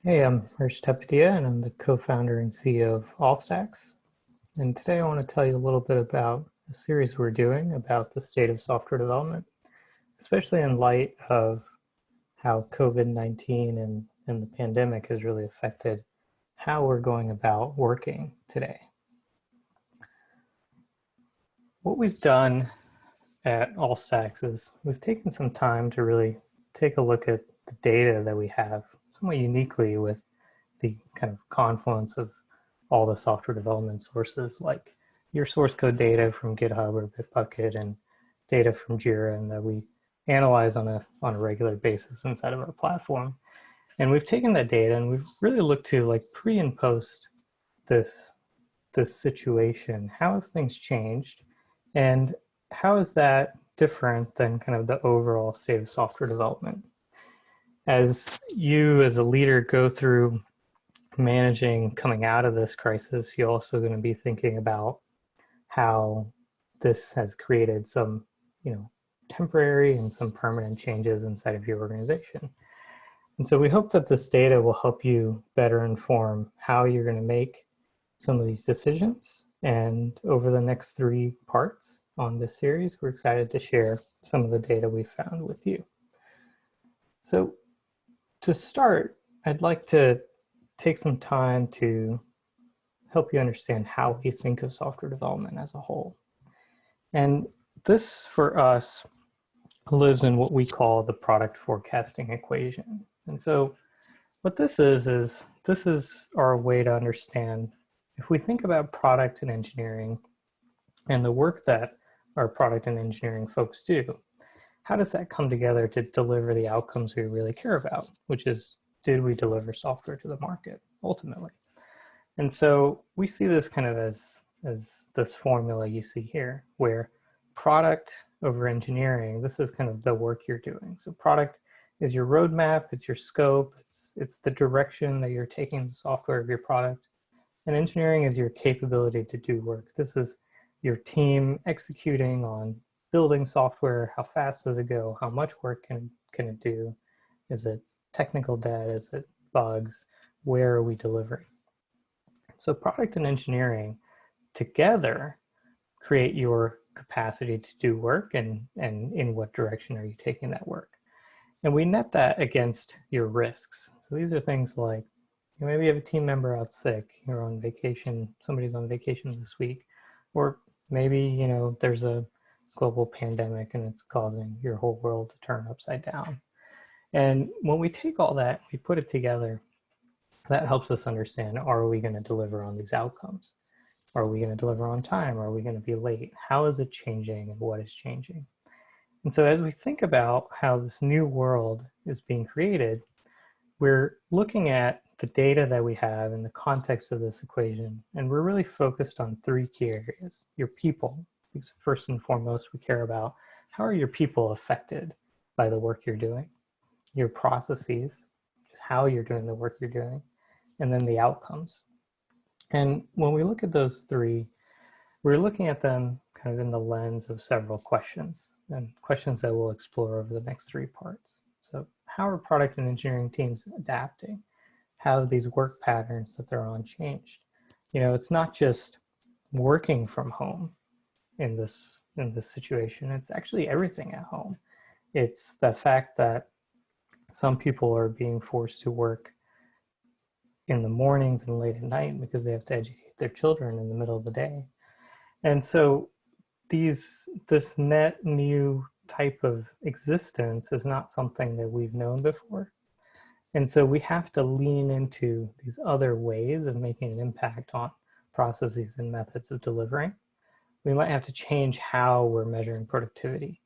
Hey, I'm Hirsch Tepedia, and I'm the co-founder and CEO of Allstacks. And today I want to tell you a little bit about a series we're doing about the state of software development, especially in light of how COVID-19 and the pandemic has really affected how we're going about working today. What we've done at Allstacks is we've taken some time to really take a look at the data that we have somewhat uniquely with the kind of confluence of all the software development sources like your source code data from GitHub or Bitbucket and data from Jira, and that we analyze on a regular basis inside of our platform. And we've taken that data and we've really looked to like pre and post this this situation. How have things changed, and how is that different than kind of the overall state of software development? As you as a leader go through managing coming out of this crisis, you're also going to be thinking about how this has created some, temporary and some permanent changes inside of your organization. And so we hope that this data will help you better inform how you're going to make some of these decisions. And over the next 3 parts on this series, we're excited to share some of the data we found with you. So to start, I'd like to take some time to help you understand how we think of software development as a whole. And this, for us, lives in what we call the product forecasting equation. And so what this is our way to understand, if we think about product and engineering and the work that our product and engineering folks do, how does that come together to deliver the outcomes we really care about, which is, did we deliver software to the market ultimately? And so we see this kind of as this formula you see here, where product over engineering, this is kind of the work you're doing. So product is your roadmap, it's your scope, it's the direction that you're taking the software of your product. And engineering is your capability to do work. This is your team executing on building software. How fast does it go? How much work can it do? Is it technical debt? Is it bugs? Where are we delivering? So product and engineering together create your capacity to do work, and in what direction are you taking that work. And we net that against your risks. So these are things like, maybe you have a team member out sick, you're on vacation, somebody's on vacation this week, or maybe, there's a global pandemic and it's causing your whole world to turn upside down. And when we take all that, we put it together, that helps us understand, are we going to deliver on these outcomes? Are we going to deliver on time? Are we going to be late? How is it changing and what is changing? And so as we think about how this new world is being created, we're looking at the data that we have in the context of this equation, and we're really focused on 3 key areas. Your people, because first and foremost, we care about how are your people affected by the work you're doing, your processes, how you're doing the work you're doing, and then the outcomes. And when we look at those 3, we're looking at them kind of in the lens of several questions, and questions that we'll explore over the next 3 parts. So how are product and engineering teams adapting? How have these work patterns that they're on changed? It's not just working from home in this situation, it's actually everything at home. It's the fact that some people are being forced to work in the mornings and late at night because they have to educate their children in the middle of the day. And so this net new type of existence is not something that we've known before. And so we have to lean into these other ways of making an impact on processes and methods of delivering. We might have to change how we're measuring productivity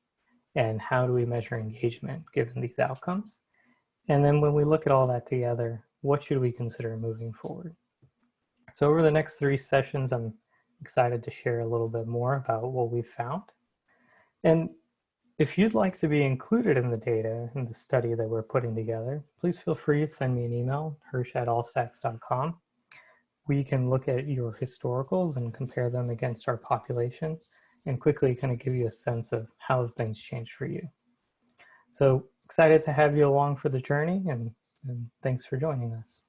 and how do we measure engagement given these outcomes. And then when we look at all that together, what should we consider moving forward? So over the next 3 sessions, I'm excited to share a little bit more about what we've found. And if you'd like to be included in the data in the study that we're putting together, please feel free to send me an email, hirsch@allstacks.com. We can look at your historicals and compare them against our population and quickly kind of give you a sense of how things changed for you. So excited to have you along for the journey, and And thanks for joining us.